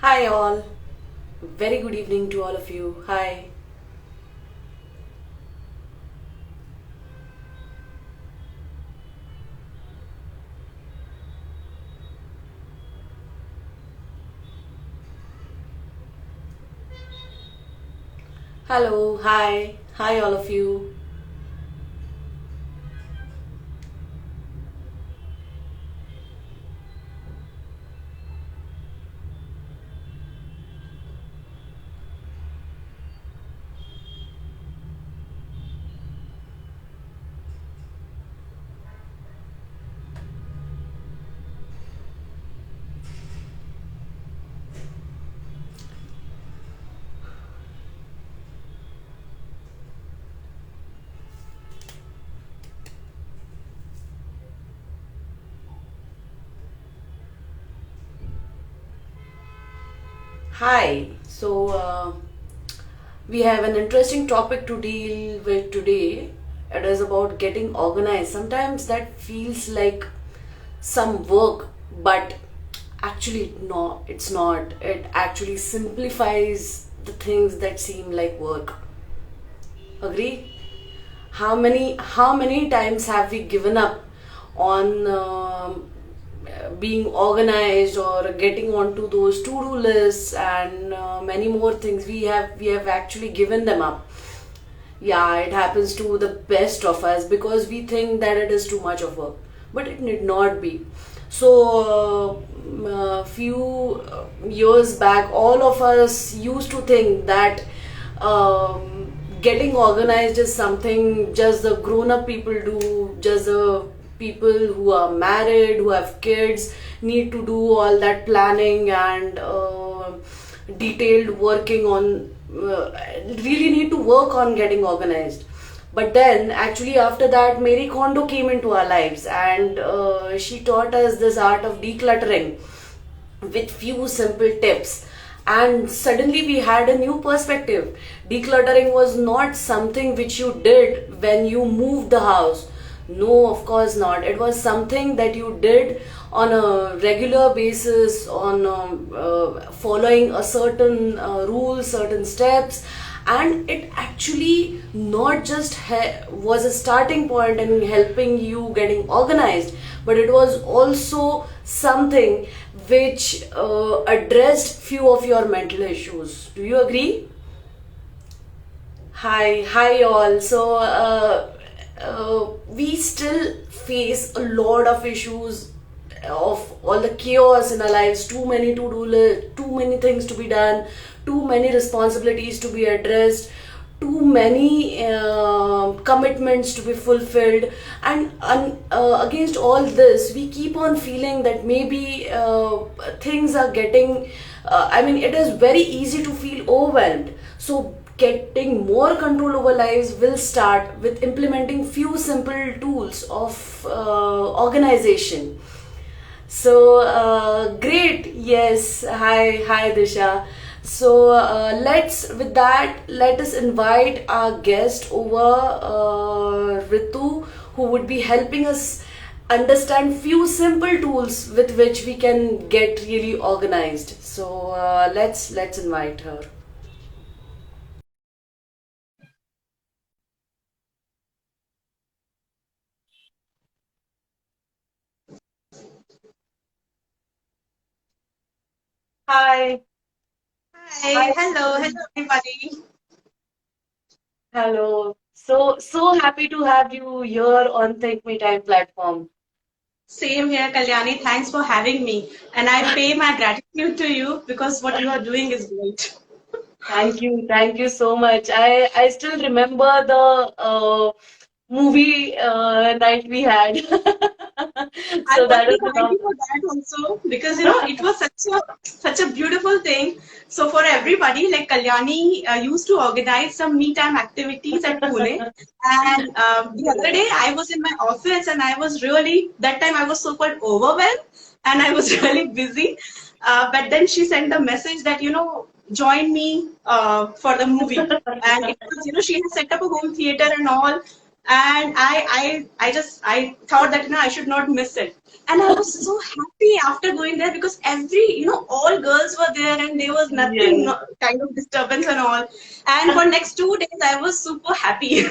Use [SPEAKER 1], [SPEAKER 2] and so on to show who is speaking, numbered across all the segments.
[SPEAKER 1] Hi, all. Very good evening to all of you. Hi. Hello. Hi. Hi, all of you. Hi. We have an interesting topic to deal with today. It is about getting organized. Sometimes that feels like some work, but actually, no, it's not. It actually simplifies the things that seem like work. Agree? How many times have we given up on being organized or getting onto those to-do lists and many more things? We have actually given them up. Yeah, it happens to the best of us because we think that it is too much of work, but it need not be. Few years back, all of us used to think that getting organized is something just the grown-up people do, just the people who are married, who have kids, need to do all that planning and detailed working on, really need to work on getting organized. But then, actually, after that, Mary Kondo came into our lives and she taught us this art of decluttering with few simple tips. And suddenly, we had a new perspective. Decluttering was not something which you did when you moved the house. No, of course not. It was something that you did on a regular basis, on following a certain rule, certain steps, and it actually not just was a starting point in helping you getting organized, but it was also something which addressed few of your mental issues. Do you agree? Hi, all. We still face a lot of issues of all the chaos in our lives. Too many to do list, too many things to be done, too many responsibilities to be addressed, too many commitments to be fulfilled, and against all this, we keep on feeling that maybe things are getting. I mean, it is very easy to feel overwhelmed. So getting more control over lives will start with implementing few simple tools of organization. Great. Yes. Hi, Disha. With that, let us invite our guest over, Ritu, who would be helping us understand few simple tools with which we can get really organized. Let's invite her. Hi.
[SPEAKER 2] Hi,
[SPEAKER 1] Hi.
[SPEAKER 2] hello everybody.
[SPEAKER 1] Hello. So happy to have you here on Think Me Time platform.
[SPEAKER 2] Same here, Kalyani. Thanks for having me. And I pay my gratitude to you because what you are doing is great.
[SPEAKER 1] Thank you so much. I still remember the movie night we had.
[SPEAKER 2] I
[SPEAKER 1] So
[SPEAKER 2] want
[SPEAKER 1] that
[SPEAKER 2] to
[SPEAKER 1] is the
[SPEAKER 2] thank
[SPEAKER 1] long.
[SPEAKER 2] you for that also because it was such a beautiful thing. So for everybody, like Kalyani used to organize some me time activities at Pune. And the other day I was in my office and I was really that time I was so called overwhelmed and I was really busy. But then she sent a message that join me for the movie. And it was she has set up a home theater and all. and I thought that I should not miss it, and I was so happy after going there because all girls were there and there was nothing,
[SPEAKER 1] Yes.
[SPEAKER 2] no, kind of disturbance and all, and for next 2 days I was super happy.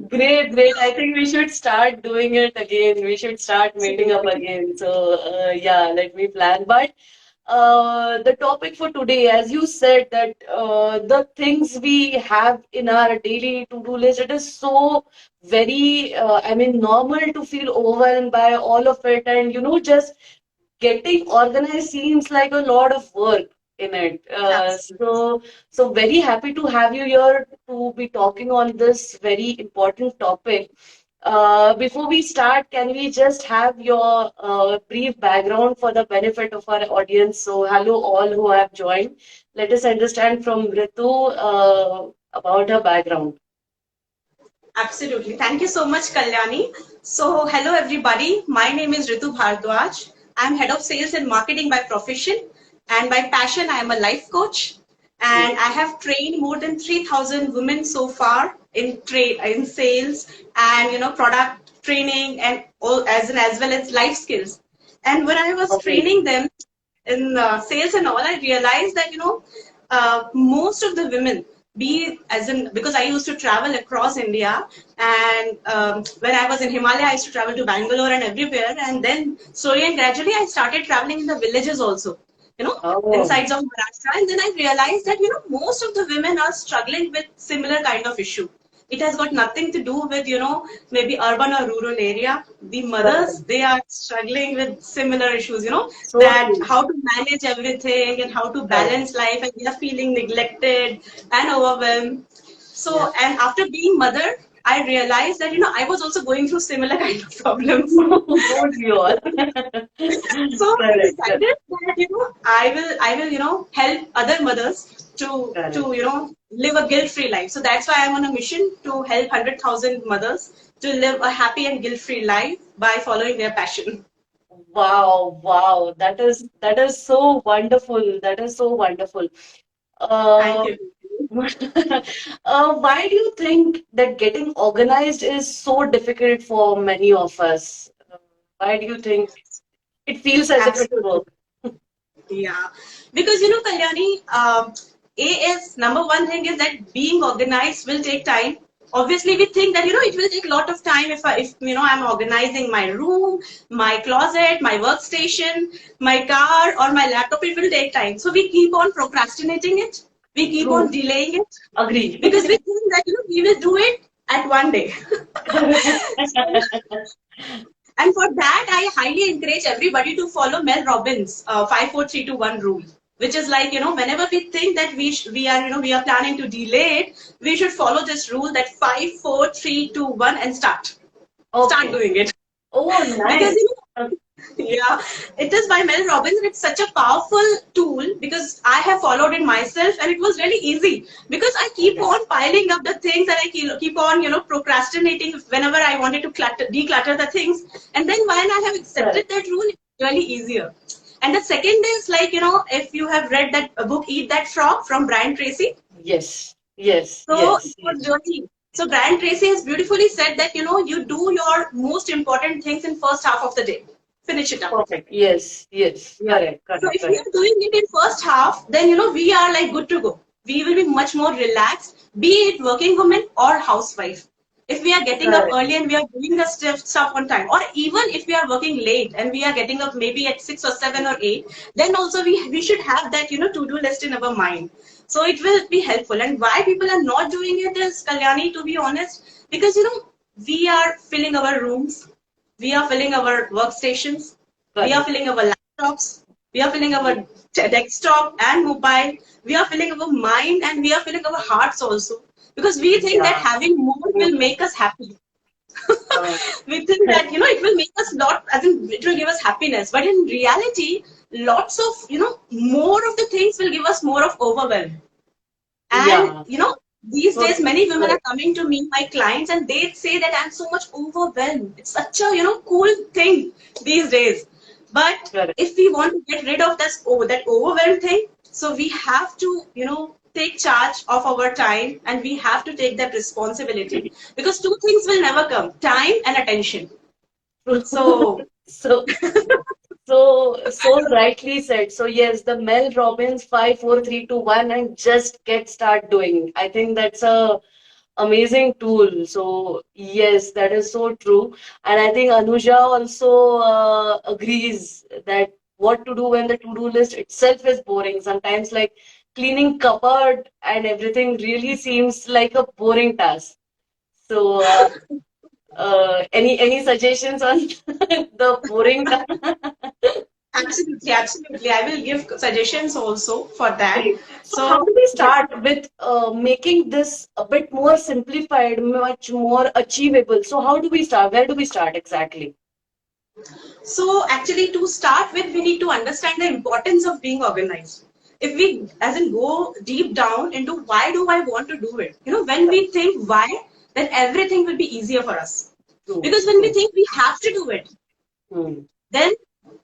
[SPEAKER 1] Great, great. I think we should start doing it again. We should start meeting up again. So, yeah, let me plan. But the topic for today, as you said, that the things we have in our daily to-do list, it is so very, I mean, normal to feel overwhelmed by all of it. And, just getting organized seems like a lot of work in it.
[SPEAKER 2] Absolutely.
[SPEAKER 1] So very happy to have you here to be talking on this very important topic. Before we start, can we just have your brief background for the benefit of our audience? So, hello, all who have joined. Let us understand from Ritu about her background.
[SPEAKER 2] Absolutely. Thank you so much, Kalyani. So, hello everybody. My name is Ritu Bhardwaj. I'm head of sales and marketing by profession, and by passion, I am a life coach.
[SPEAKER 1] Yeah.
[SPEAKER 2] And I have trained more than 3,000 women so far in sales and product training and all as well as life skills. And when I was
[SPEAKER 1] Okay.
[SPEAKER 2] training them in sales and all, I realized that most of the women, be as in because I used to travel across India, and when I was in Himalaya, I used to travel to Bangalore and everywhere, and then slowly and gradually, I started traveling in the villages also,
[SPEAKER 1] Oh,
[SPEAKER 2] insides of Maharashtra, and then I realized that most of the women are struggling with similar kind of issue. It has got nothing to do with maybe urban or rural area. The mothers,
[SPEAKER 1] correct.
[SPEAKER 2] they are struggling with similar issues,
[SPEAKER 1] So
[SPEAKER 2] that
[SPEAKER 1] true.
[SPEAKER 2] how to manage everything and how to
[SPEAKER 1] Correct.
[SPEAKER 2] balance life, and they are feeling neglected and overwhelmed.
[SPEAKER 1] Yeah.
[SPEAKER 2] So, and after being mother, I realized that I was also going through similar kind of problems.
[SPEAKER 1] Don't we all?
[SPEAKER 2] So I
[SPEAKER 1] Correct. Correct.
[SPEAKER 2] decided that I will help other mothers to
[SPEAKER 1] Correct.
[SPEAKER 2] live a guilt-free life. So that's why I'm on a mission to help 100,000 mothers to live a happy and guilt-free life by following their passion.
[SPEAKER 1] Wow, wow. That is so wonderful. That is so wonderful.
[SPEAKER 2] Thank
[SPEAKER 1] Uh,
[SPEAKER 2] you.
[SPEAKER 1] why do you think that getting organized is so difficult for many of us? Why do you think it feels as if it's
[SPEAKER 2] Absolutely.
[SPEAKER 1] work?
[SPEAKER 2] Yeah, because Kalyani, A is number one thing is that being organized will take time. Obviously, we think that it will take a lot of time if I'm organizing my room, my closet, my workstation, my car, or my laptop. It will take time, so we keep on procrastinating it. We keep on
[SPEAKER 1] True.
[SPEAKER 2] delaying it
[SPEAKER 1] Agree.
[SPEAKER 2] because we think that we will do it at one day. So, and for that, I highly encourage everybody to follow Mel Robbins' 5 4 3 2 1 rule, which is like whenever we think that we are planning to delay it, we should follow this rule that 5 4 3 2 1 and start
[SPEAKER 1] Okay.
[SPEAKER 2] doing it.
[SPEAKER 1] Oh,
[SPEAKER 2] Because
[SPEAKER 1] nice.
[SPEAKER 2] yeah, it is by Mel Robbins, and it's such a powerful tool because I have followed it myself, and it was really easy because I keep
[SPEAKER 1] Okay.
[SPEAKER 2] on piling up the things, and I keep on procrastinating whenever I wanted to declutter the things, and then when I have accepted
[SPEAKER 1] Correct.
[SPEAKER 2] that rule, it's really easier. And the second is like if you have read that book Eat That Frog from Brian Tracy,
[SPEAKER 1] Yes. Yes.
[SPEAKER 2] so it
[SPEAKER 1] Yes.
[SPEAKER 2] was
[SPEAKER 1] Yes.
[SPEAKER 2] really. So Brian Tracy has beautifully said that you do your most important things in first half of the day. Finish it up.
[SPEAKER 1] Perfect. Yes. Yes.
[SPEAKER 2] Yeah.
[SPEAKER 1] Correct.
[SPEAKER 2] So
[SPEAKER 1] Correct.
[SPEAKER 2] if we
[SPEAKER 1] Correct.
[SPEAKER 2] are doing it in first half, then we are like good to go. We will be much more relaxed, be it working woman or housewife. If we are getting up
[SPEAKER 1] Correct.
[SPEAKER 2] early and we are doing the stuff on time, or even if we are working late and we are getting up maybe at 6 or 7 or 8, then also we should have that to-do list in our mind. So it will be helpful. And why people are not doing it is, Kalyani, to be honest, because we are filling our rooms, we are filling our workstations, we are
[SPEAKER 1] Correct.
[SPEAKER 2] filling our laptops, we are filling our desktop and mobile, we are filling our mind, and we are filling our hearts also. Because we think that
[SPEAKER 1] Yeah.
[SPEAKER 2] having more
[SPEAKER 1] So
[SPEAKER 2] will
[SPEAKER 1] true.
[SPEAKER 2] make us happy.
[SPEAKER 1] Correct.
[SPEAKER 2] We think that it will make us lot, as in it will give us happiness. But in reality, lots of more of the things will give us more of overwhelm. And
[SPEAKER 1] Yeah.
[SPEAKER 2] these
[SPEAKER 1] So
[SPEAKER 2] days
[SPEAKER 1] true.
[SPEAKER 2] many women are
[SPEAKER 1] Correct.
[SPEAKER 2] coming to me, my clients, and they say that I'm so much overwhelmed. It's such a cool thing these days. But
[SPEAKER 1] Correct.
[SPEAKER 2] if we want to get rid of that overwhelmed thing, so we have to take charge of our time, and we have to take that responsibility, because two things will never come: time and attention. So
[SPEAKER 1] So, so rightly said. So yes, the Mel Robbins 5 4 3 2 1 and just get start doing. I think that's a amazing tool. So yes, that is so true. And I think Anuja also agrees that what to do when the to-do list itself is boring. Sometimes like cleaning cupboard and everything really seems like a boring task. So any suggestions on the boring task?
[SPEAKER 2] absolutely, absolutely, I will give suggestions also for that.
[SPEAKER 1] Great. So how
[SPEAKER 2] So
[SPEAKER 1] do we
[SPEAKER 2] yes.
[SPEAKER 1] start with making this a bit more simplified, much more achievable? So how do we start? Where do we start exactly?
[SPEAKER 2] So actually, to start with, we need to understand the importance of being organized. If we, as in, go deep down into why do I want to do it? When we think why, then everything will be easier for us.
[SPEAKER 1] True,
[SPEAKER 2] Because when we
[SPEAKER 1] true.
[SPEAKER 2] think we have to do it,
[SPEAKER 1] Hmm.
[SPEAKER 2] then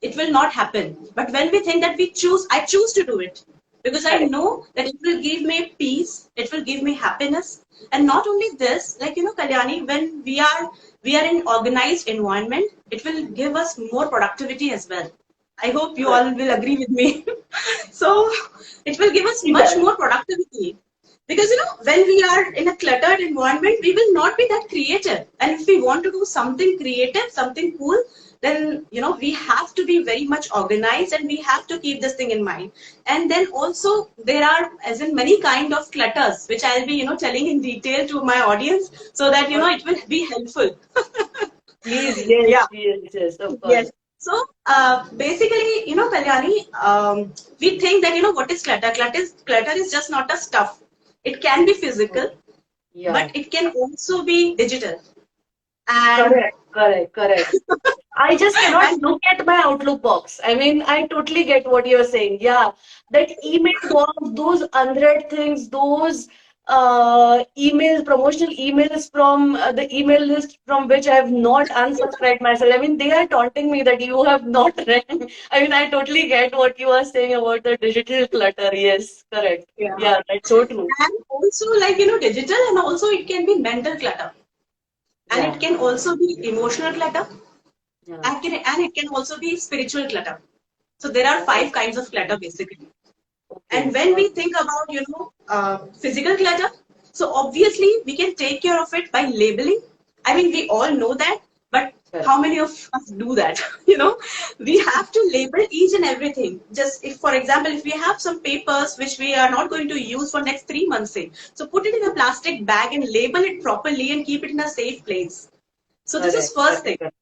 [SPEAKER 2] it will not happen. But when we think that I choose to do it because I
[SPEAKER 1] Correct.
[SPEAKER 2] know that it will give me peace, it will give me happiness. And not only this, like, Kalyani, when we are in organized environment, it will give us more productivity as well. I hope you
[SPEAKER 1] Correct.
[SPEAKER 2] all will agree with me. So it will give us
[SPEAKER 1] It
[SPEAKER 2] much
[SPEAKER 1] does.
[SPEAKER 2] more productivity. Because when we are in a cluttered environment, we will not be that creative. And if we want to do something creative, something cool, then we have to be very much organized, and we have to keep this thing in mind. And then also there are, as in, many kind of clutters, which I'll be telling in detail to my audience, so that
[SPEAKER 1] Okay.
[SPEAKER 2] it will be helpful.
[SPEAKER 1] Please, yes,
[SPEAKER 2] Yeah.
[SPEAKER 1] yes, yes, of
[SPEAKER 2] Yes.
[SPEAKER 1] course.
[SPEAKER 2] So basically, Kalyani, we think that what is clutter? Clutter is just not a stuff. It can be physical,
[SPEAKER 1] Yeah.
[SPEAKER 2] but it can also be digital. And
[SPEAKER 1] Correct, correct, correct. I just cannot
[SPEAKER 2] and
[SPEAKER 1] look at my Outlook box. I mean, I totally get what you're saying. Yeah, that email box, those unread things, those emails, promotional emails from the email list from which I have not unsubscribed myself. I mean, they are taunting me that you have not read. I mean, I totally get what you are saying about the digital clutter. Yes, correct.
[SPEAKER 2] yeah,
[SPEAKER 1] Yeah, that's so true.
[SPEAKER 2] and also, like, digital, and also it can be mental clutter, and it
[SPEAKER 1] Yeah,
[SPEAKER 2] can also be emotional clutter,
[SPEAKER 1] yeah.
[SPEAKER 2] and it can also be spiritual clutter. So there are
[SPEAKER 1] Oh,
[SPEAKER 2] five kinds of clutter basically. And
[SPEAKER 1] okay.
[SPEAKER 2] when we think about, physical clutter, so obviously we can take care of it by labeling. I mean, we all know that, but
[SPEAKER 1] Correct.
[SPEAKER 2] how many of us do that? We have to label each and everything. Just if, for example, if we have some papers which we are not going to use for next 3 months, say, so put it in a plastic bag and label it properly and keep it in a safe place. So this is
[SPEAKER 1] Correct,
[SPEAKER 2] first
[SPEAKER 1] correct,
[SPEAKER 2] thing.
[SPEAKER 1] correct,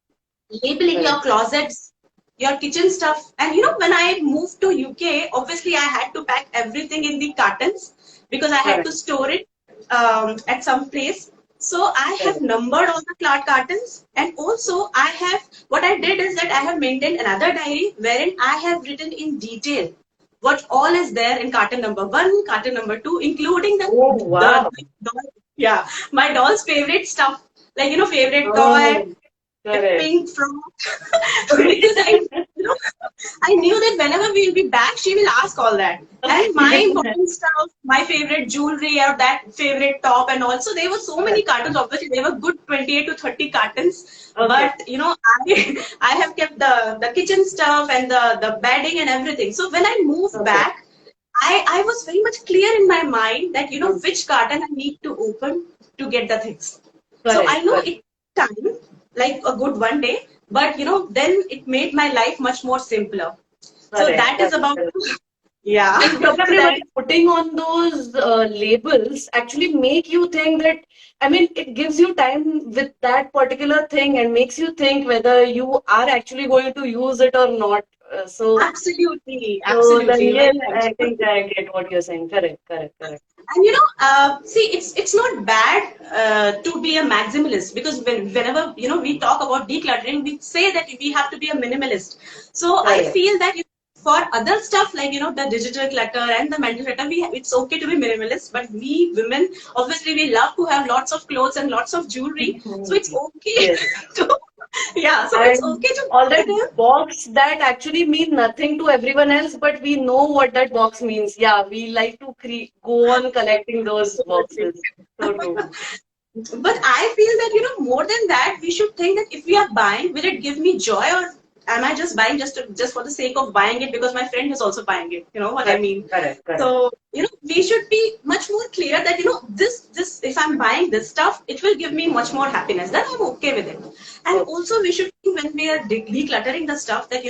[SPEAKER 2] Labeling your
[SPEAKER 1] correct.
[SPEAKER 2] closets, your kitchen stuff. And when I moved to UK, obviously I had to pack everything in the cartons because I had to
[SPEAKER 1] Correct.
[SPEAKER 2] store it at some place. So I have
[SPEAKER 1] Correct.
[SPEAKER 2] numbered all the cartons, and also I have, what I did is that I have maintained another diary wherein I have written in detail what all is there in carton number one, carton number two, including
[SPEAKER 1] Oh,
[SPEAKER 2] the
[SPEAKER 1] wow.
[SPEAKER 2] doll, yeah, my doll's favorite stuff, like favorite toy,
[SPEAKER 1] Oh, correct.
[SPEAKER 2] pink frock, because I knew that whenever we'll be back, she will ask all that. And my
[SPEAKER 1] Okay.
[SPEAKER 2] important stuff, my favorite jewelry, or that favorite top, and also there were so many cartons. Obviously, there were good 28 to 30 cartons.
[SPEAKER 1] Okay.
[SPEAKER 2] But I have kept the kitchen stuff and the bedding and everything. So when I moved
[SPEAKER 1] Okay.
[SPEAKER 2] back, I was very much clear in my mind that
[SPEAKER 1] Hmm.
[SPEAKER 2] which carton I need to open to get the things. So I
[SPEAKER 1] Correct.
[SPEAKER 2] know
[SPEAKER 1] Correct.
[SPEAKER 2] it time, like a good one day, but then it made my life much more simpler. So
[SPEAKER 1] Correct.
[SPEAKER 2] that is
[SPEAKER 1] Correct.
[SPEAKER 2] about,
[SPEAKER 1] Correct.
[SPEAKER 2] yeah.
[SPEAKER 1] And
[SPEAKER 2] So that
[SPEAKER 1] probably putting on those labels actually make you think that, I mean, it gives you time with that particular thing and makes you think whether you are actually going to use it or not.
[SPEAKER 2] absolutely,
[SPEAKER 1] So then,
[SPEAKER 2] absolutely,
[SPEAKER 1] yes,
[SPEAKER 2] very right.
[SPEAKER 1] I think I get what you're saying. Correct. Correct. Correct.
[SPEAKER 2] And see, it's not bad to be a maximalist, because whenever we talk about decluttering, we say that we have to be a minimalist. So I
[SPEAKER 1] Correct.
[SPEAKER 2] feel that for other stuff, like the digital clutter and the mental clutter, it's okay to be minimalist. But we women, obviously, we love to have lots of clothes and lots of jewelry, so it's okay
[SPEAKER 1] Yes.
[SPEAKER 2] to. Yeah, so it's
[SPEAKER 1] And
[SPEAKER 2] okay to
[SPEAKER 1] all
[SPEAKER 2] let
[SPEAKER 1] that
[SPEAKER 2] him.
[SPEAKER 1] box that actually mean nothing to everyone else, but we know what that box means. Yeah, we like to go on collecting those
[SPEAKER 2] Absolutely.
[SPEAKER 1] boxes. So true.
[SPEAKER 2] But I feel that, more than that, we should think that if we are buying, will it give me joy, or am I just buying just for the sake of buying it because my friend is also buying it? You know what I
[SPEAKER 1] Correct,
[SPEAKER 2] mean?
[SPEAKER 1] correct, correct.
[SPEAKER 2] So, we should be much more clear that, this, if I'm buying this stuff, it will give me much more happiness. Then I'm okay with it. And
[SPEAKER 1] Okay.
[SPEAKER 2] also, we should think when we are decluttering the stuff that,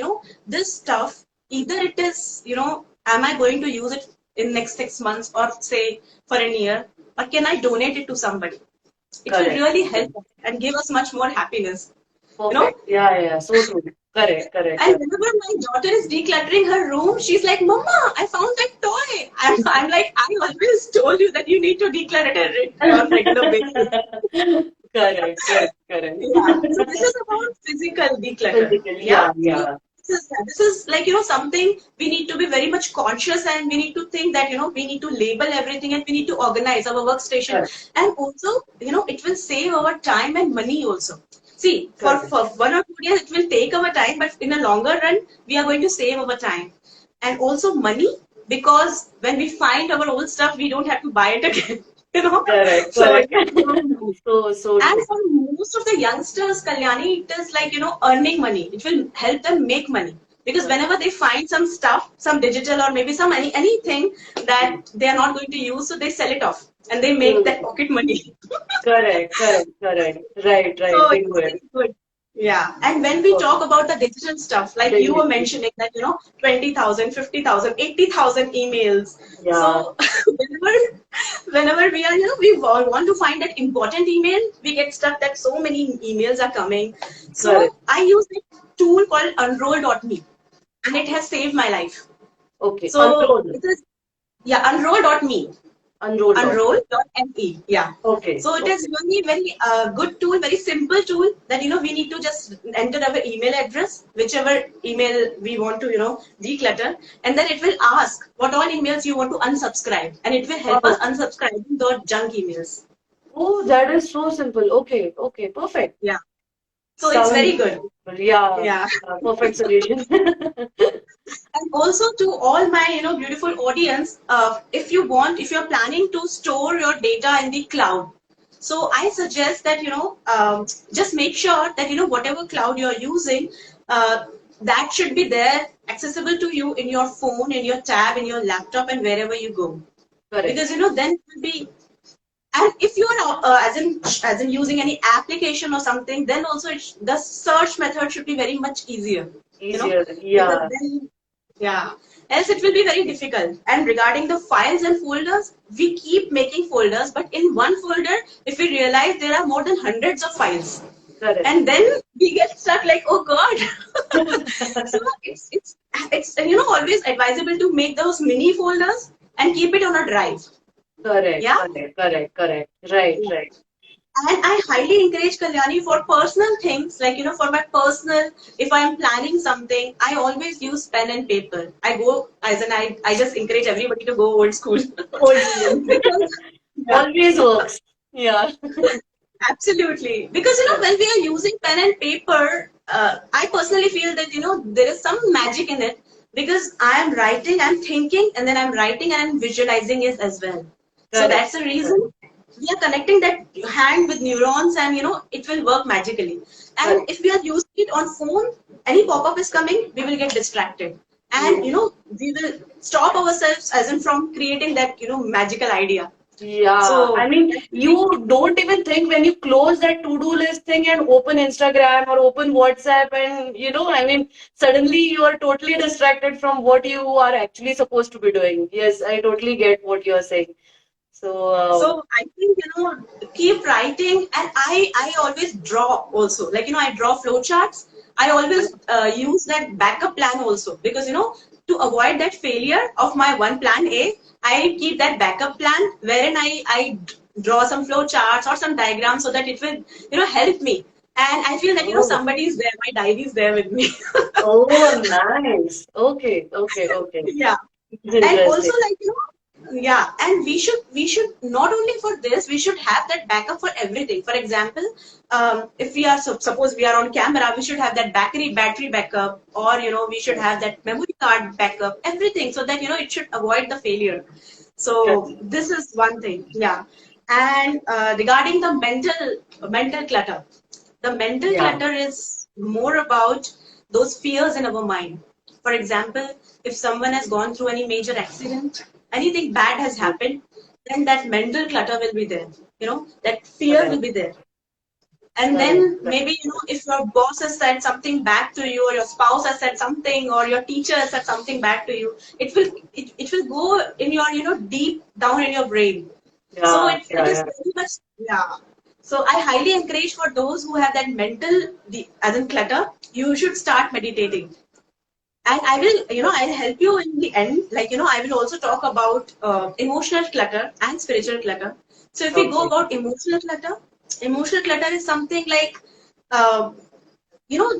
[SPEAKER 2] this stuff, either it is, am I going to use it in next 6 months, or say for a year, or can I donate it to somebody? It will
[SPEAKER 1] Correct.
[SPEAKER 2] really help us and give us much more happiness. You know,
[SPEAKER 1] Perfect. Yeah, yeah, so true. Correct, correct,
[SPEAKER 2] and
[SPEAKER 1] correct.
[SPEAKER 2] whenever my daughter is decluttering her room, she's like, "Mama, I found that toy." I'm like, "I always told you that you need to declutter it on regular basis."
[SPEAKER 1] Correct, correct, correct.
[SPEAKER 2] Yeah. So this is about physical declutter.
[SPEAKER 1] Physically,
[SPEAKER 2] Yeah.
[SPEAKER 1] yeah,
[SPEAKER 2] So
[SPEAKER 1] yeah.
[SPEAKER 2] this is like, something we need to be very much conscious, and we need to think that, we need to label everything, and we need to organize our workstation.
[SPEAKER 1] Correct,
[SPEAKER 2] And also, it will save our time and money also. See,
[SPEAKER 1] correct.
[SPEAKER 2] for 1 or 2 days, it will take our time, but in a longer run, we are going to save our time. And also money, because when we find our old stuff, we don't have to buy it again. You know,
[SPEAKER 1] Correct,
[SPEAKER 2] so
[SPEAKER 1] correct.
[SPEAKER 2] it will save money.
[SPEAKER 1] So, so
[SPEAKER 2] And
[SPEAKER 1] true.
[SPEAKER 2] for most of the youngsters, Kalyani, it is like, earning money. It will help them make money. Because whenever they find some stuff, some digital, or maybe anything that they are not going to use, so they sell it off and they make that
[SPEAKER 1] Mm.
[SPEAKER 2] pocket money.
[SPEAKER 1] Correct, correct, correct. Right, right.
[SPEAKER 2] So
[SPEAKER 1] They
[SPEAKER 2] it's
[SPEAKER 1] do it.
[SPEAKER 2] very good. Yeah. And when we
[SPEAKER 1] Okay.
[SPEAKER 2] talk about the digital stuff, like you
[SPEAKER 1] They-
[SPEAKER 2] were mentioning that, 20,000, 50,000, 80,000 emails.
[SPEAKER 1] Yeah,
[SPEAKER 2] So whenever we are, we want to find that important email, we get stuck that so many emails are coming.
[SPEAKER 1] correct.
[SPEAKER 2] So I use a tool called unroll.me, and it has saved my life.
[SPEAKER 1] Okay.
[SPEAKER 2] So
[SPEAKER 1] Unroll.
[SPEAKER 2] it is, yeah, unroll.me.
[SPEAKER 1] Unroll dot.
[SPEAKER 2] Unroll.me. Yeah.
[SPEAKER 1] Okay.
[SPEAKER 2] So it is
[SPEAKER 1] Okay.
[SPEAKER 2] really very good tool, very simple tool that, we need to just enter our email address, whichever email we want to, declutter, and then it will ask what all emails you want to unsubscribe, and it will help us
[SPEAKER 1] Wow.
[SPEAKER 2] unsubscribe the junk emails.
[SPEAKER 1] Oh, that is so simple. Okay. Okay. Perfect.
[SPEAKER 2] Yeah. So it's
[SPEAKER 1] Sounds
[SPEAKER 2] very good.
[SPEAKER 1] yeah,
[SPEAKER 2] Yeah.
[SPEAKER 1] perfect solution.
[SPEAKER 2] And also to all my, beautiful audience, if you're planning to store your data in the cloud, so I suggest that, just make sure that, whatever cloud you're using, that should be there, accessible to you in your phone, in your tab, in your laptop, and wherever you go.
[SPEAKER 1] Correct.
[SPEAKER 2] Because, then it will be, and if you are as in using any application or something, then also the search method should be very much easier, you know,
[SPEAKER 1] Easier.
[SPEAKER 2] because
[SPEAKER 1] Yeah.
[SPEAKER 2] then, yeah, else it will be very difficult. And regarding the files and folders, we keep making folders, but in one folder, if we realize there are more than hundreds of files,
[SPEAKER 1] Correct.
[SPEAKER 2] and then we get stuck like, oh God. So it's always advisable to make those mini folders and keep it on a drive.
[SPEAKER 1] Correct.
[SPEAKER 2] Yeah.
[SPEAKER 1] Correct. Correct. Correct. Right. Right.
[SPEAKER 2] And I highly encourage Kalyani for personal things, like, for my personal, if I'm planning something, I always use pen and paper. I just encourage everybody to go old school.
[SPEAKER 1] Old school.
[SPEAKER 2] Because, yeah,
[SPEAKER 1] Always works. Yeah.
[SPEAKER 2] absolutely. Because, when we are using pen and paper, I personally feel that, there is some magic in it, because I am writing, I'm thinking, and then I'm writing and I'm visualizing it as well. So
[SPEAKER 1] Correct.
[SPEAKER 2] that's the reason we are connecting that hand with neurons, and, it will work magically. And
[SPEAKER 1] Correct.
[SPEAKER 2] if we are using it on phone, any pop-up is coming, we will get distracted. And,
[SPEAKER 1] Mm.
[SPEAKER 2] we will stop ourselves as in from creating that, magical idea.
[SPEAKER 1] Yeah, I
[SPEAKER 2] So
[SPEAKER 1] mean,
[SPEAKER 2] that's really
[SPEAKER 1] you don't even think when you close that to-do list thing and open Instagram or open WhatsApp, and I mean, suddenly you are totally distracted from what you are actually supposed to be doing. Yes, I totally get what you're saying. So,
[SPEAKER 2] So I think, keep writing, and I always draw also. Like, I draw flow charts. I always use that backup plan also, because, to avoid that failure of my one plan A, I keep that backup plan wherein I draw some flow charts or some diagrams, so that it will, help me. And I feel that,
[SPEAKER 1] oh,
[SPEAKER 2] somebody is there, my diary is there with me.
[SPEAKER 1] oh, nice. Okay, okay, okay.
[SPEAKER 2] Yeah.
[SPEAKER 1] It's
[SPEAKER 2] And also,
[SPEAKER 1] interesting.
[SPEAKER 2] like, Yeah, and we should not only for this, we should have that backup for everything. For example, if we are suppose we are on camera, we should have that battery backup, or we should
[SPEAKER 1] Right.
[SPEAKER 2] have that memory card backup, everything, so that it should avoid the failure. So
[SPEAKER 1] Correct.
[SPEAKER 2] this is one thing. Yeah. And regarding the mental clutter, the mental
[SPEAKER 1] Yeah.
[SPEAKER 2] clutter is more about those fears in our mind. For example, if someone has gone through any major accident, anything bad has
[SPEAKER 1] Mm.
[SPEAKER 2] happened, then that mental clutter will be there. That fear will
[SPEAKER 1] Correct.
[SPEAKER 2] be there. And
[SPEAKER 1] Correct.
[SPEAKER 2] then
[SPEAKER 1] Correct.
[SPEAKER 2] maybe, if your boss has said something bad to you, or your spouse has said something, or your teacher has said something bad to you, it will go in your, deep down in your brain. So
[SPEAKER 1] Yeah.
[SPEAKER 2] it
[SPEAKER 1] Yeah.
[SPEAKER 2] is
[SPEAKER 1] Yeah.
[SPEAKER 2] very much, yeah. So I highly encourage for those who have that as in clutter, you should start meditating. And I will, I'll help you in the end. Like, I will also talk about emotional clutter and spiritual clutter. So if we go
[SPEAKER 1] Okay.
[SPEAKER 2] about emotional clutter is something like, uh,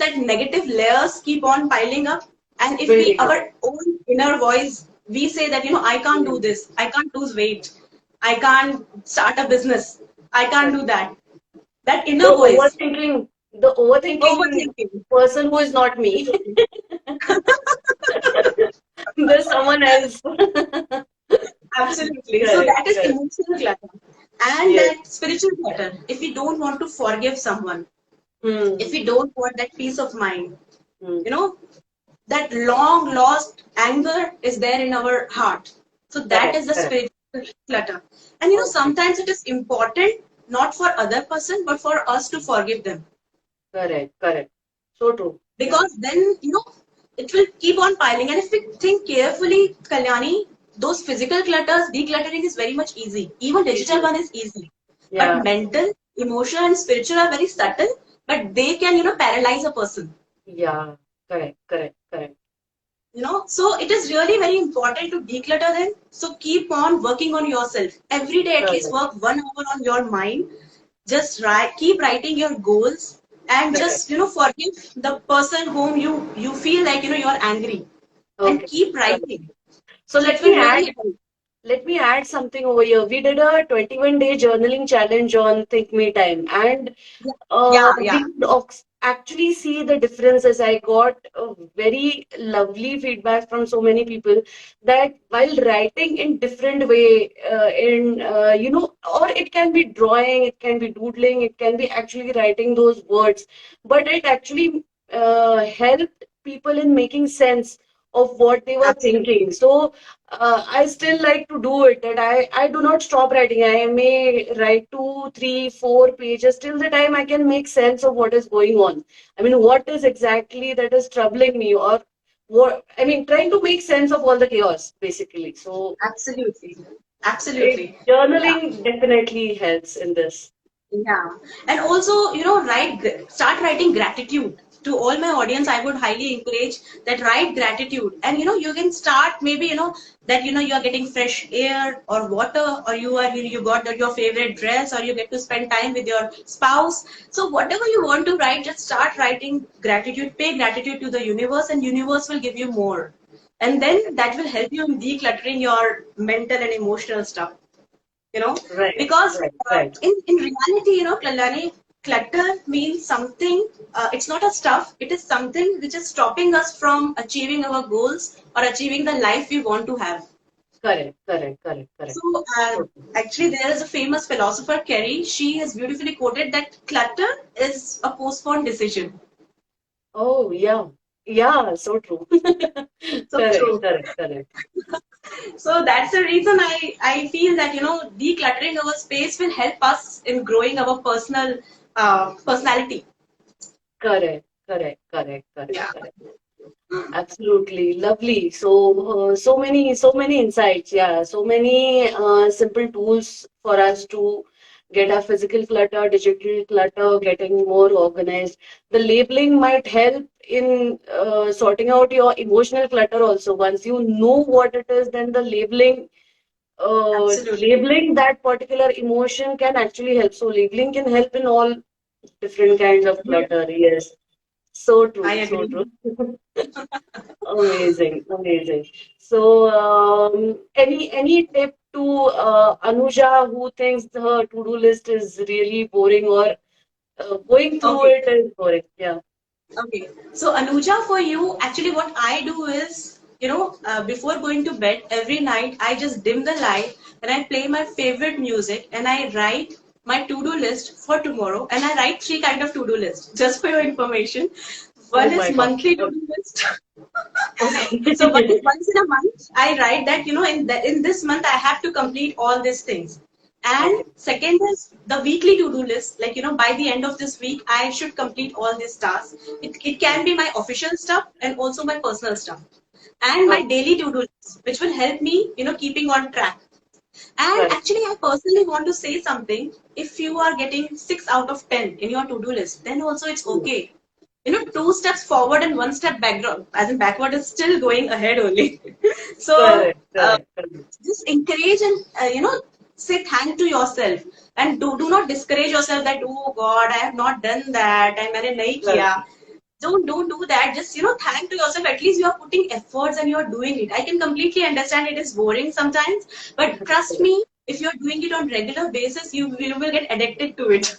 [SPEAKER 2] that negative layers keep on piling up. And if we,
[SPEAKER 1] Building up.
[SPEAKER 2] our own inner voice, we say that, I can't do
[SPEAKER 1] Mm.
[SPEAKER 2] this, I can't lose weight, I can't start a business, I can't
[SPEAKER 1] Correct.
[SPEAKER 2] do that. That inner
[SPEAKER 1] The
[SPEAKER 2] voice,
[SPEAKER 1] overthinking, the overthinking
[SPEAKER 2] overthinking.
[SPEAKER 1] person who is not me. There's someone else.
[SPEAKER 2] Absolutely. So
[SPEAKER 1] Correct.
[SPEAKER 2] that is
[SPEAKER 1] Correct.
[SPEAKER 2] emotional clutter. And
[SPEAKER 1] Yes.
[SPEAKER 2] that spiritual clutter, if we don't want to forgive someone, if
[SPEAKER 1] Hmm.
[SPEAKER 2] we don't want that peace of mind,
[SPEAKER 1] Hmm.
[SPEAKER 2] you know, that long lost anger is there in our heart. So that
[SPEAKER 1] Correct.
[SPEAKER 2] is the
[SPEAKER 1] Correct.
[SPEAKER 2] spiritual clutter. And
[SPEAKER 1] Okay.
[SPEAKER 2] sometimes it is important not for other person but for us to forgive them.
[SPEAKER 1] Correct. Correct. So true. Yeah.
[SPEAKER 2] Because then, it will keep on piling. And if we think carefully, Kalyani, those physical clutters, decluttering is very much easy. Even digital
[SPEAKER 1] Easy.
[SPEAKER 2] one is easy. But
[SPEAKER 1] Yeah.
[SPEAKER 2] mental, emotional, and spiritual are very subtle, but they can, paralyze a person.
[SPEAKER 1] Yeah. Correct. Correct. Correct.
[SPEAKER 2] So it is really very important to declutter them. So keep on working on yourself. Every day, at least
[SPEAKER 1] Correct.
[SPEAKER 2] work 1 hour on your mind. Just keep writing your goals, and
[SPEAKER 1] Correct.
[SPEAKER 2] just, forgive the person whom you feel like, you're angry, and
[SPEAKER 1] Okay.
[SPEAKER 2] keep
[SPEAKER 1] Correct.
[SPEAKER 2] writing.
[SPEAKER 1] So
[SPEAKER 2] So it will really help.
[SPEAKER 1] let me add something over here. We did a 21-day journaling challenge on Think Me Time, and
[SPEAKER 2] Yeah,
[SPEAKER 1] we
[SPEAKER 2] yeah,
[SPEAKER 1] could actually see the differences. I got a very lovely feedback from so many people that while writing in different way, or it can be drawing, it can be doodling, it can be actually writing those words, but it actually helped people in making sense of what they were
[SPEAKER 2] absolutely.
[SPEAKER 1] thinking. So I still like to do it. That I do not stop writing. I may write 2, 3, 4 pages till the time I can make sense of what is going on. I mean, what is exactly that is troubling me, or what? I mean, trying to make sense of all the chaos, basically. So,
[SPEAKER 2] Absolutely. Absolutely. Yeah.
[SPEAKER 1] journaling definitely helps in this.
[SPEAKER 2] Yeah. And also, start writing gratitude. To all my audience, I would highly encourage that write gratitude. And, you can start maybe, that, you're getting fresh air or water, or you got your favorite dress, or you get to spend time with your spouse. So whatever you want to write, just start writing gratitude, pay gratitude to the universe, and universe will give you more. And then that will help you in decluttering your mental and emotional stuff you know
[SPEAKER 1] Right,
[SPEAKER 2] because
[SPEAKER 1] right, right.
[SPEAKER 2] in reality, Kalani, clutter means something. It's not a stuff, it is something which is stopping us from achieving our goals or achieving the life we want to have.
[SPEAKER 1] Correct, correct, correct, correct.
[SPEAKER 2] So
[SPEAKER 1] So true.
[SPEAKER 2] actually, there is a famous philosopher, Kerry. She has beautifully quoted that clutter is a postponed decision.
[SPEAKER 1] Oh, yeah. Yeah, so true.
[SPEAKER 2] So
[SPEAKER 1] Correct,
[SPEAKER 2] true.
[SPEAKER 1] correct, correct.
[SPEAKER 2] So that's the reason I feel that, decluttering our space will help us in growing our personality.
[SPEAKER 1] Correct, correct, correct, correct,
[SPEAKER 2] Yeah.
[SPEAKER 1] correct. Absolutely lovely. So, so many insights. Yeah, so many simple tools for us to get our physical clutter, digital clutter, getting more organized. The labeling might help in sorting out your emotional clutter also. Once you know what it is, then the
[SPEAKER 2] Absolutely.
[SPEAKER 1] labeling that particular emotion can actually help. So, labeling can help in all different kinds of clutter. Yes. So
[SPEAKER 2] I
[SPEAKER 1] true, so
[SPEAKER 2] agree.
[SPEAKER 1] true. Amazing, amazing. So, any tip to Anuja who thinks her to-do list is really boring or going through
[SPEAKER 2] Okay.
[SPEAKER 1] it is boring? Yeah.
[SPEAKER 2] Okay. So Anuja, for you, actually what I do is, before going to bed every night, I just dim the light and I play my favorite music and I write my to-do list for tomorrow. And I write three kind of to-do lists, just for your information.
[SPEAKER 1] Oh
[SPEAKER 2] One is
[SPEAKER 1] my God.
[SPEAKER 2] monthly
[SPEAKER 1] Okay.
[SPEAKER 2] to-do list. So one is
[SPEAKER 1] Okay.
[SPEAKER 2] once in a month, I write that, in this month I have to complete all these things. And
[SPEAKER 1] Okay.
[SPEAKER 2] second is the weekly to-do list. Like, by the end of this week, I should complete all these tasks. It can be my official stuff and also my personal stuff. And my
[SPEAKER 1] Okay.
[SPEAKER 2] daily to-do list, which will help me, keeping on track. And
[SPEAKER 1] Correct.
[SPEAKER 2] actually, I personally want to say something. If you are getting 6 out of 10 in your to-do list, then also it's
[SPEAKER 1] Hmm.
[SPEAKER 2] okay. Two steps forward and one step backward, as in backward is still going ahead only. So
[SPEAKER 1] Correct. Correct. Correct.
[SPEAKER 2] just encourage and say thank to yourself, and do not discourage yourself that, oh God, I have not done that and मैंने नहीं किया.
[SPEAKER 1] Correct.
[SPEAKER 2] Don't do that. Just thank to yourself. At least you are putting efforts and you are doing it. I can completely understand it is boring sometimes, but trust me, if you are doing it on regular basis, you will get addicted to it.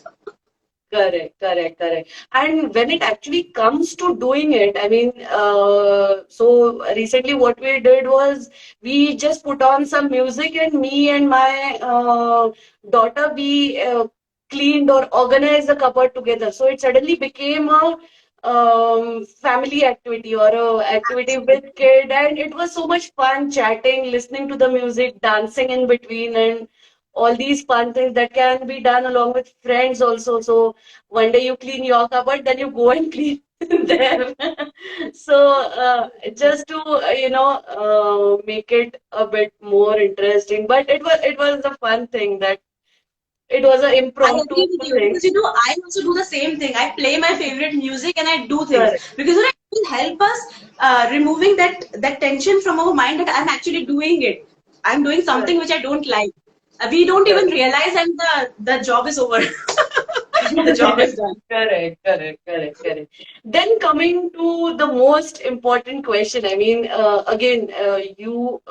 [SPEAKER 1] Correct, correct, correct. And when it actually comes to doing it, I mean, so recently what we did was we just put on some music and me and my daughter, we cleaned or organized the cupboard together. So it suddenly became a family activity or a activity with kid, and it was so much fun chatting, listening to the music, dancing in between, and all these fun things that can be done along with friends also. So one day you clean your cupboard, then you go and clean them. So just to make it a bit more interesting, but it was a fun thing that it was an
[SPEAKER 2] I
[SPEAKER 1] impromptu
[SPEAKER 2] agree with you
[SPEAKER 1] thing.
[SPEAKER 2] because I also do the same thing. I play my favorite music and I do things
[SPEAKER 1] Correct,
[SPEAKER 2] because it will help us removing that tension from our mind that I'm actually doing it. I'm doing something
[SPEAKER 1] correct,
[SPEAKER 2] which I don't like. We don't even
[SPEAKER 1] correct.
[SPEAKER 2] realize, and the job is over. The job is done.
[SPEAKER 1] Correct, correct, correct, correct. Then coming to the most important question, I mean, again, you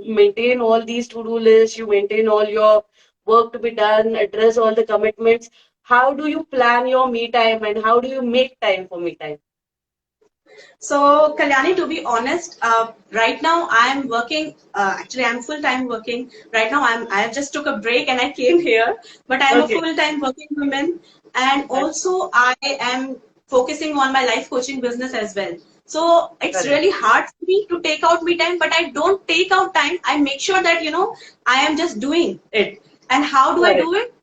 [SPEAKER 1] maintain all these to-do lists, you maintain all your work to be done, address all the commitments. How do you plan your me time and how do you make time for me time?
[SPEAKER 2] So, Kalyani, to be honest, right now I'm working. Actually, I'm full time working. Right now, I have just took a break and I came here. But I'm a
[SPEAKER 1] Okay.
[SPEAKER 2] full time working woman, and
[SPEAKER 1] That's
[SPEAKER 2] also I am focusing on my life coaching business as well. So it's
[SPEAKER 1] correct,
[SPEAKER 2] really hard for me to take out me time, but I don't take out time. I make sure that I am just doing it. And how do I
[SPEAKER 1] correct.
[SPEAKER 2] do it?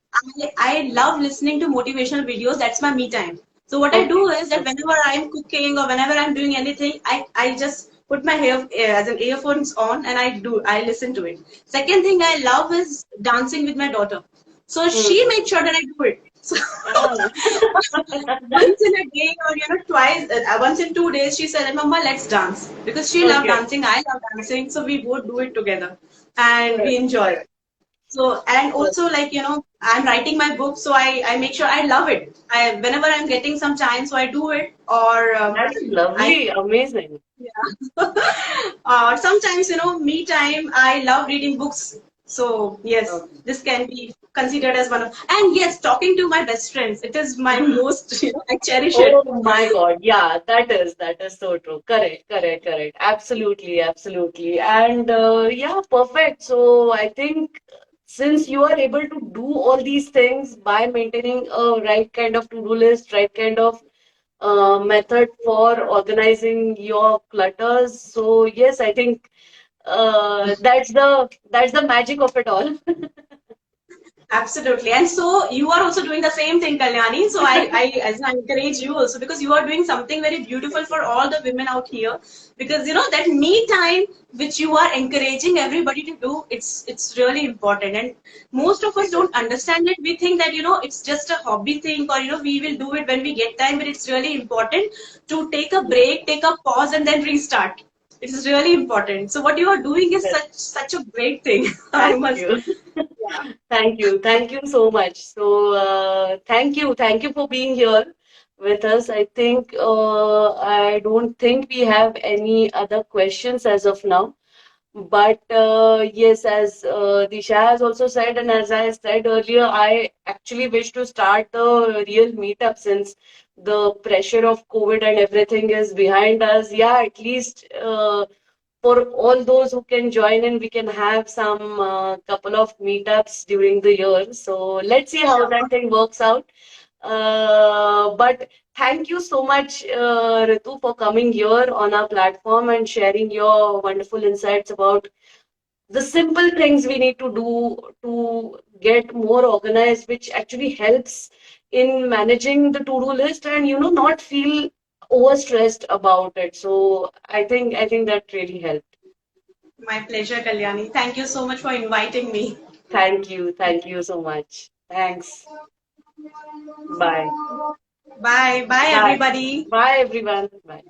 [SPEAKER 2] I love listening to motivational videos. That's my me time. So what I do
[SPEAKER 1] Okay.
[SPEAKER 2] is that whenever I'm cooking or whenever I'm doing anything, I just put my hair as an earphones on and I listen to it. Second thing I love is dancing with my daughter. So she
[SPEAKER 1] Hmm.
[SPEAKER 2] makes sure that I do it. So
[SPEAKER 1] Ah.
[SPEAKER 2] once in a day or twice, once in 2 days, she said, "Mama, let's dance," because she loved
[SPEAKER 1] Okay.
[SPEAKER 2] dancing, I love dancing, so we both do it together and we
[SPEAKER 1] Correct,
[SPEAKER 2] enjoy.
[SPEAKER 1] correct.
[SPEAKER 2] So, and also like, I'm writing my book, so I make sure I love it. Whenever I'm getting some time, so I do it. Or
[SPEAKER 1] That is
[SPEAKER 2] I,
[SPEAKER 1] lovely, amazing.
[SPEAKER 2] yeah. Sometimes, me time, I love reading books. So, yes, this can be considered as one of, and yes, talking to my best friends. It is my most, I cherish it.
[SPEAKER 1] Oh my God. Yeah, that is so true. Correct, correct, correct. Absolutely, absolutely. And yeah, perfect. So I think since you are able to do all these things by maintaining a right kind of to-do list, right kind of method for organizing your clutters. So yes, I think that's the magic of it all.
[SPEAKER 2] Absolutely. And so you are also doing the same thing, Kalyani. So as I encourage you also because you are doing something very beautiful for all the women out here. Because that me time which you are encouraging everybody to do, it's really important. And most of us don't understand it. We think that, it's just a hobby thing or, we will do it when we get time, but it's really important to take a break, take a pause and then restart. It is really important. So what you are doing is
[SPEAKER 1] Yes.
[SPEAKER 2] such a great thing. I
[SPEAKER 1] Thank
[SPEAKER 2] must.
[SPEAKER 1] you.
[SPEAKER 2] Yeah.
[SPEAKER 1] Thank you. Thank you so much. So, thank you. Thank you for being here. with us. I think I don't think we have any other questions as of now. But yes, as Disha has also said, and as I said earlier, I actually wish to start the real meetup since the pressure of COVID and everything is behind us. Yeah, at least for all those who can join in, we can have some couple of meetups during the year. So let's see how that thing works out. But thank you so much, Ritu, for coming here on our platform and sharing your wonderful insights about the simple things we need to do to get more organized, which actually helps in managing the to-do list and not feel overstressed about it. So I think that really helped.
[SPEAKER 2] My pleasure, Kalyani. Thank you so much for inviting me.
[SPEAKER 1] Thank you so much. Thanks. Bye.
[SPEAKER 2] Bye. Bye,
[SPEAKER 1] Bye.
[SPEAKER 2] everybody.
[SPEAKER 1] Bye everyone. Bye.